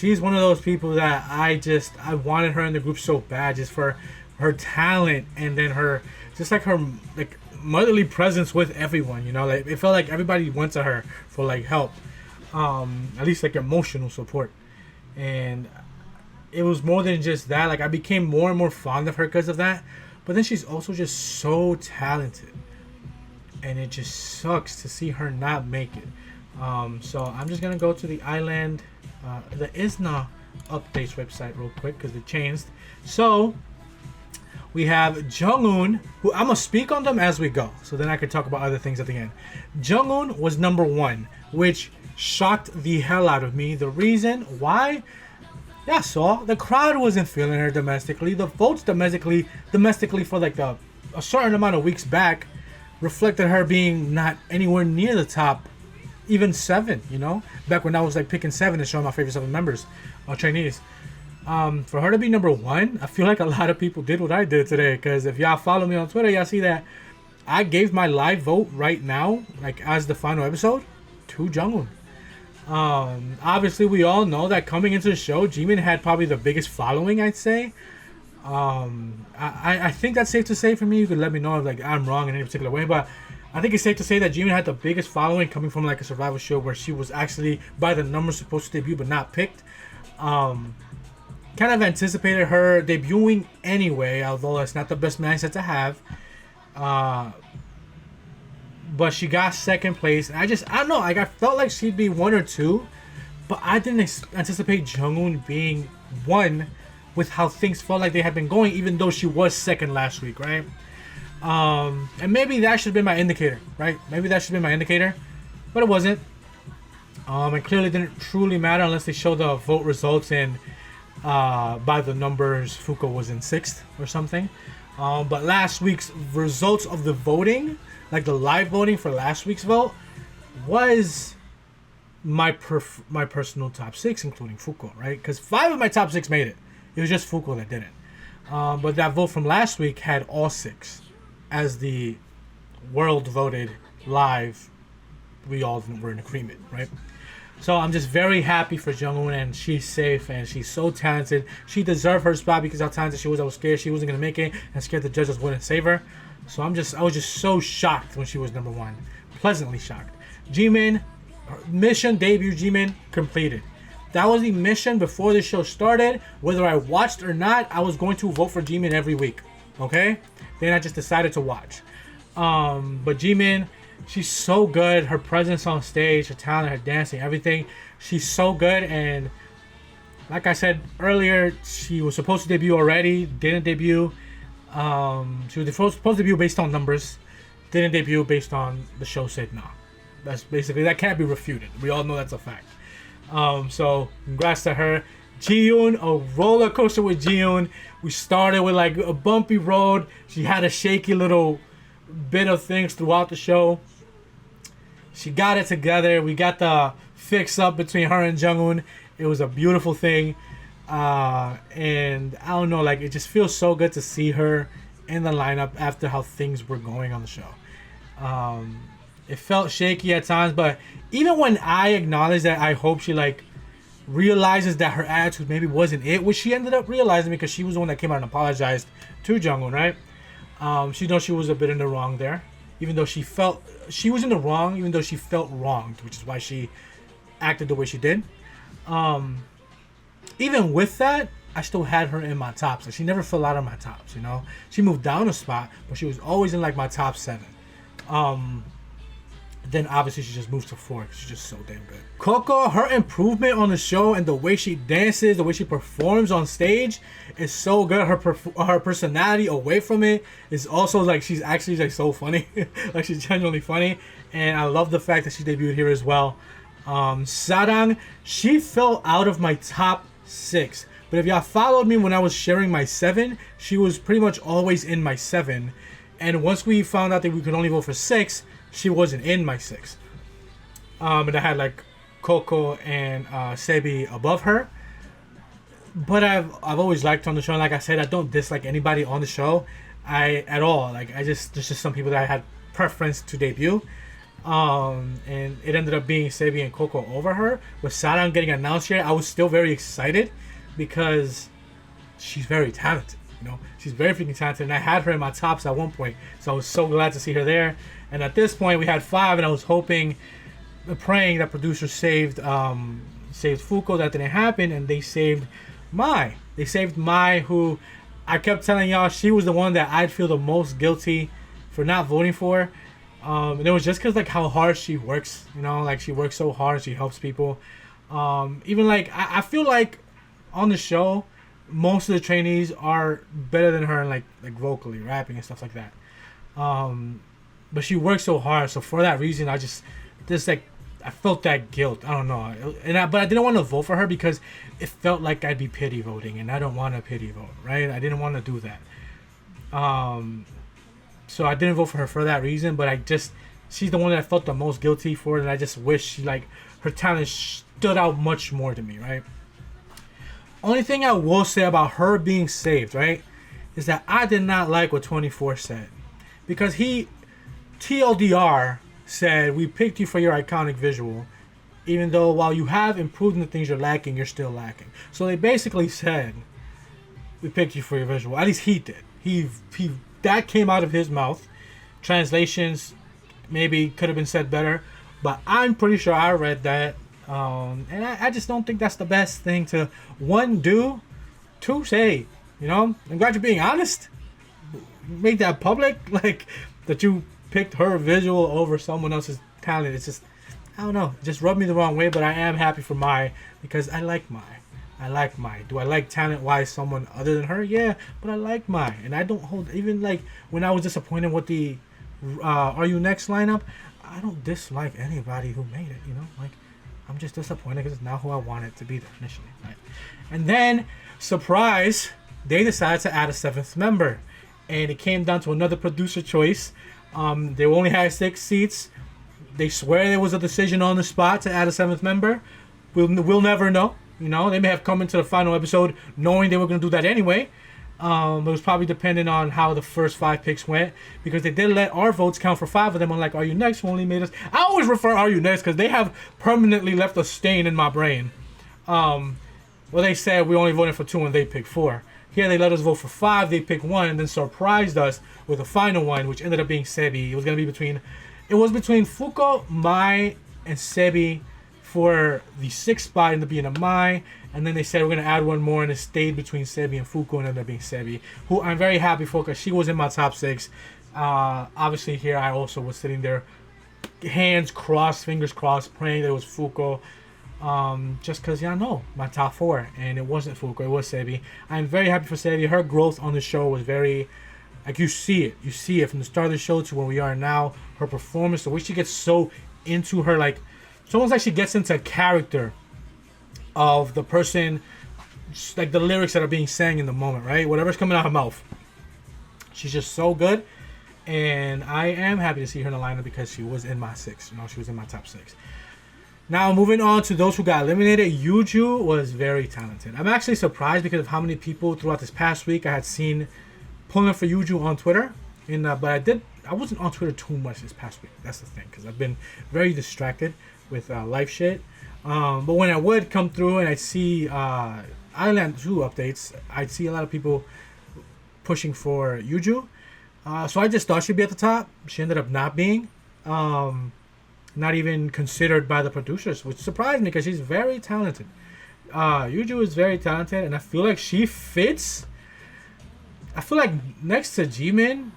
she's one of those people that I wanted her in the group so bad, just for her talent, and then her just like her like motherly presence with everyone. You know, like it felt like everybody went to her for like help, at least like emotional support, and it was more than just that. Like I became more and more fond of her because of that. But then she's also just so talented, and it just sucks to see her not make it. So I'm just gonna go to the island, the ISNA updates website real quick because it changed. So we have JUNGEUN, who I'm gonna speak on them as we go, so then I can talk about other things at the end. JUNGEUN was number 1, which shocked the hell out of me. The reason why? Yeah, so the crowd wasn't feeling her domestically. The votes domestically for like a certain amount of weeks back reflected her being not anywhere near the top, even 7. You know, back when I was like picking 7 and showing my favorite 7 members, trainees. For her to be number 1, I feel like a lot of people did what I did today. Because if y'all follow me on Twitter, y'all see that I gave my live vote right now, like as the final episode, to JUNGEUN. Obviously we all know that coming into the show, JEEMIN had probably the biggest following, I'd say. I think that's safe to say for me. You could let me know if like I'm wrong in any particular way, but I think it's safe to say that JEEMIN had the biggest following coming from like a survival show where she was actually by the numbers supposed to debut but not picked. Kind of anticipated her debuting anyway, although that's not the best mindset to have. But she got 2nd place, and I don't know, like I felt like she'd be 1 or 2, but I didn't anticipate JUNGEUN being 1 with how things felt like they had been going, even though she was 2nd last week, right? And maybe that should have been my indicator, right? Maybe that should have been my indicator, but it wasn't. It clearly didn't truly matter unless they showed the vote results and by the numbers, Fuko was in 6th or something. But last week's results of the voting, like the live voting for last week's vote, was my personal top 6, including Fuko, right? Because 5 of my top 6 made it. It was just Fuko that didn't. But that vote from last week had all 6 as the world voted live. We all were in agreement, right? So I'm just very happy for JUNGEUN, and she's safe, and she's so talented. She deserved her spot because how talented she was. I was scared she wasn't gonna make it, and scared the judges wouldn't save her. So I was just so shocked when she was number 1, pleasantly shocked. JEEMIN, mission debut JEEMIN completed. That was the mission before the show started. Whether I watched or not, I was going to vote for JEEMIN every week. Okay, then I just decided to watch. But JEEMIN, she's so good. Her presence on stage, her talent, her dancing, everything. She's so good. And like I said earlier, she was supposed to debut already. Didn't debut. She was supposed to debut based on numbers. Didn't debut based on the show said no. That's basically, that can't be refuted. We all know that's a fact. So congrats to her. JUNGEUN, a roller coaster with JUNGEUN. We started with like a bumpy road. She had a shaky little bit of things throughout the show. She got it together. We got the fix up between her and JUNGEUN. It was a beautiful thing. And I don't know, like it just feels so good to see her in the lineup after how things were going on the show. It felt shaky at times, but even when I acknowledged that I hope she like realizes that her attitude maybe wasn't it, which she ended up realizing because she was the one that came out and apologized to JUNGEUN, right? She knows she was a bit in the wrong there, even though she felt she was in the wrong, even though she felt wronged, which is why she acted the way she did. Even with that, I still had her in my tops. Like, she never fell out of my tops, you know? She moved down a spot, but she was always in like my top 7. Then obviously she just moved to 4 because she's just so damn good. KOKO, her improvement on the show and the way she dances, the way she performs on stage is so good. Her personality away from it is also like, she's actually like so funny. Like she's genuinely funny. And I love the fact that she debuted here as well. SARANG, she fell out of my top 6. But if y'all followed me when I was sharing my 7, she was pretty much always in my 7. And once we found out that we could only vote for 6, she wasn't in my 6. And I had like KOKO and Sebi above her. But I've always liked her on the show. And like I said, I don't dislike anybody on the show at all. Like there's just some people that I had preference to debut. And it ended up being Sebi and Koko over her. With Sarang getting announced here, I was still very excited because she's very talented. You know, she's very freaking talented, and I had her in my tops at one point, so I was so glad to see her there. And at this point, we had 5, and I was hoping, praying that producers saved Fuko. That didn't happen, and they saved Mai. They saved Mai, who I kept telling y'all she was the one that I'd feel the most guilty for not voting for. And it was just because like how hard she works, you know, like she works so hard, she helps people. Even like I feel like on the show, most of the trainees are better than her in like vocally, rapping and stuff like that. But she works so hard, so for that reason, I felt that guilt. I don't know, but I didn't want to vote for her because it felt like I'd be pity voting, and I don't want a pity vote, right? I didn't want to do that. So I didn't vote for her for that reason, but she's the one that I felt the most guilty for, and I just wish her talent stood out much more to me, right? Only thing I will say about her being saved, right, is that I did not like what 24 said. Because he, TLDR, said, we picked you for your iconic visual, even though while you have improved in the things you're lacking, you're still lacking. So they basically said, we picked you for your visual. At least he did. That came out of his mouth. Translations maybe could have been said better, but I'm pretty sure I read that. And I just don't think that's the best thing to, 1, do, 2, say. You know, I'm glad you're being honest. Make that public, like that you picked her visual over someone else's talent. It's just, I don't know, it just rubbed me the wrong way. But I am happy for Mai because I like Mai. Do I like talent-wise someone other than her? Yeah, but I like Mai, and I don't hold, even like when I was disappointed with the Are You Next lineup, I don't dislike anybody who made it. You know, like. I'm just disappointed because it's not who I wanted to be there initially, right? And then, surprise, they decided to add a 7th member. And it came down to another producer choice. They only had 6 seats. They swear there was a decision on the spot to add a 7th member. We'll never know. You know, they may have come into the final episode knowing they were going to do that anyway. It was probably dependent on how the first 5 picks went, because they did let our votes count for 5 of them. Unlike Are You Next, who only made us. I always refer Are You Next because they have permanently left a stain in my brain. Well, they said we only voted for 2 and they picked 4. Here they let us vote for 5, they picked 1, and then surprised us with a final one, which ended up being Sebi. It was between Fuko, Mai, and Sebi for the 6th spot, ended up being a Mai. And then they said we're going to add 1 more, and it stayed between Sebi and Fuko, and ended up being Sebi, who I'm very happy for because she was in my top 6. Obviously, here I also was sitting there, hands crossed, fingers crossed, praying that it was Fuko. Just because y'all know my top 4, and it wasn't Fuko, it was Sebi. I'm very happy for Sebi. Her growth on the show was very, like, you see it from the start of the show to where we are now. Her performance, the way she gets so into her, like, it's almost like she gets into character of the person, like the lyrics that are being sang in the moment, right? Whatever's coming out of her mouth. She's just so good, and I am happy to see her in the lineup because she was in my 6. You know, she was in my top 6. Now, moving on to those who got eliminated, Yuju was very talented. I'm actually surprised because of how many people throughout this past week I had seen pulling for Yuju on Twitter. But I wasn't on Twitter too much this past week. That's the thing, because I've been very distracted with life shit. But when I would come through and I'd see Island 2 updates, I'd see a lot of people pushing for Yuju. So I just thought she'd be at the top. She ended up not being. Not even considered by the producers, which surprised me because she's very talented. Yuju is very talented, and I feel like she fits. I feel like next to JEEMIN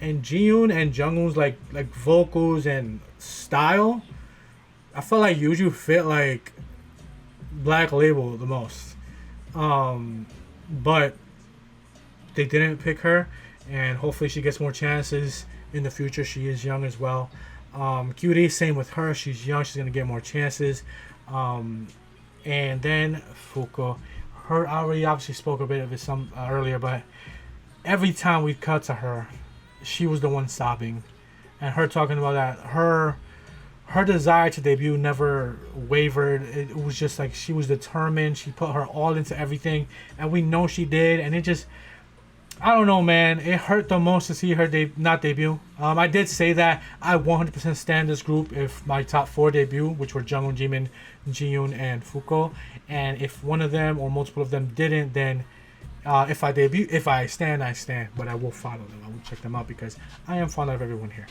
and JUNGEUN and JUNGEUN's like vocals and style, I felt like Yuju fit like Black Label the most. But they didn't pick her, and hopefully she gets more chances in the future. She is young as well. Cutie, same with her. She's young. She's gonna get more chances. And then Fuko, her I already obviously spoke a bit of it earlier, but every time we cut to her, she was the one sobbing, and her talking about that her desire to debut never wavered. It was just like she was determined. She put her all into everything, and we know she did. And I don't know, man. It hurt the most to see her not debut. I did say that I 100% stand this group if my top 4 debut, which were JUNGEUN, JEEMIN, JIYUN, and KOKO. And if one of them or multiple of them didn't, then if I stand, I stand. But I will follow them. I will check them out because I am fond of everyone here.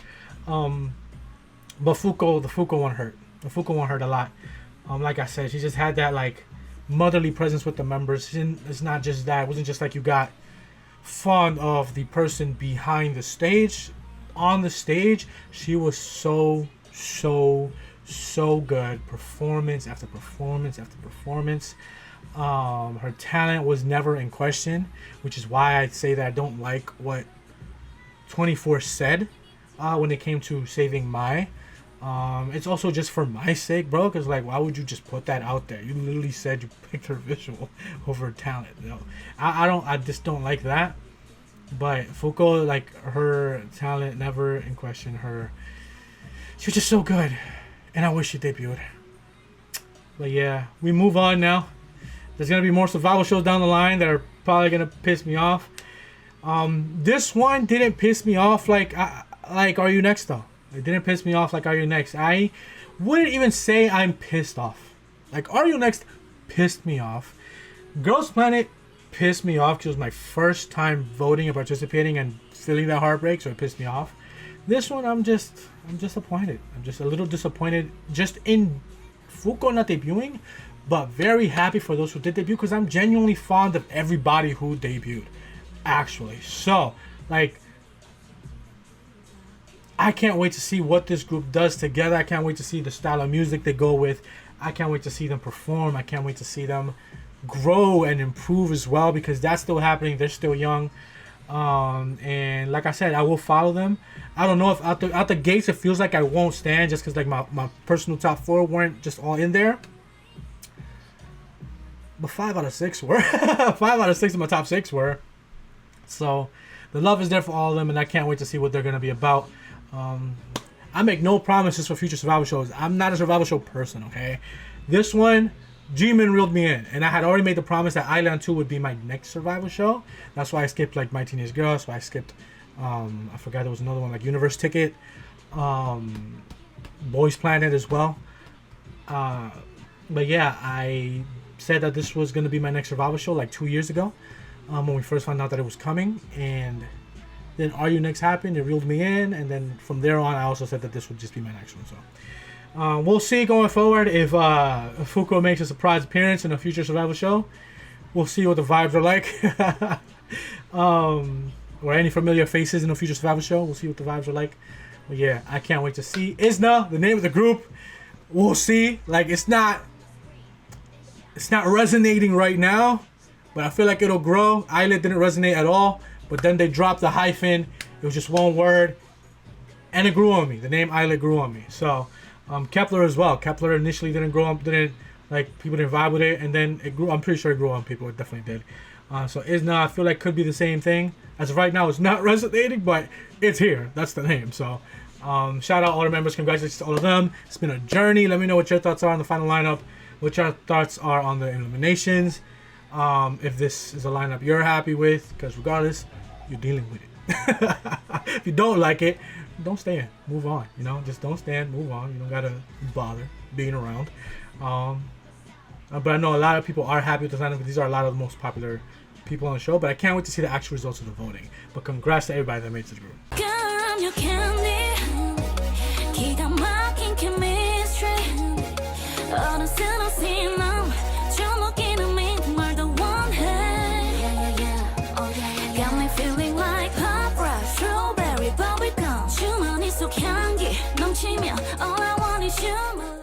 But the KOKO one hurt. The KOKO one hurt a lot. Like I said, she just had that like motherly presence with the members. It's not just that. It wasn't just like you got fond of the person behind the stage. On the stage, she was so good. Performance after performance after performance. Her talent was never in question, which is why I say that I don't like what 24 said when it came to saving Mai. It's also just for my sake, bro, because like, why would you just put that out there? You literally said you picked her visual over her talent. You know? I just don't like that. But KOKO, like, her talent never in question. She was just so good, and I wish she debuted. But yeah, we move on now. There's gonna be more survival shows down the line that are probably gonna piss me off. This one didn't piss me off like Are You Next though. It didn't piss me off like Are You Next. I wouldn't even say I'm pissed off. Like, Are You Next pissed me off. Girls Planet pissed me off because it was my first time voting and participating and feeling that heartbreak, so it pissed me off. This one, I'm disappointed. I'm just a little disappointed just in KOKO not debuting, but very happy for those who did debut because I'm genuinely fond of everybody who debuted, actually. So, like, I can't wait to see what this group does together. I can't wait to see the style of music they go with. I can't wait to see them perform. I can't wait to see them grow and improve as well because that's still happening. They're still young. And like I said, I will follow them. I don't know if out the gates it feels like I won't stand just because like my personal top 4 weren't just all in there. But 5 out of 6 were. 5 out of 6 of my top 6 were. So the love is there for all of them, and I can't wait to see what they're going to be about. I make no promises for future survival shows. I'm not a survival show person, okay? This one, JEEMIN reeled me in, and I had already made the promise that Island 2 would be my next survival show. That's why I skipped like My Teenage Girl. That's why I skipped, I forgot there was another one like Universe Ticket, Boys Planet as well. But yeah, I said that this was going to be my next survival show like 2 years ago when we first found out that it was coming, and then Are You Next happened. It reeled me in, and then from there on, I also said that this would just be my next one. So we'll see going forward if KOKO makes a surprise appearance in a future survival show. We'll see what the vibes are like, or any familiar faces in a future survival show. We'll see what the vibes are like. But yeah, I can't wait to see ISNA, the name of the group. We'll see. Like, it's not resonating right now, but I feel like it'll grow. Islet didn't resonate at all. But then they dropped the hyphen. It was just one word. And it grew on me. The name Islet grew on me. So, Kepler as well. Kepler initially didn't grow up, people didn't vibe with it. And then it grew, I'm pretty sure it grew on people. It definitely did. So ISNA, I feel like could be the same thing. As of right now, it's not resonating, but it's here. That's the name. So, shout out all the members. Congratulations to all of them. It's been a journey. Let me know what your thoughts are on the final lineup. What your thoughts are on the eliminations. If this is a lineup you're happy with, because regardless, you're dealing with it. If you don't like it, don't stand. Move on. You know, just don't stand. Move on. You don't gotta bother being around. But I know a lot of people are happy with the lineup because these are a lot of the most popular people on the show. But I can't wait to see the actual results of the voting. But congrats to everybody that made it to the group. All I want is you.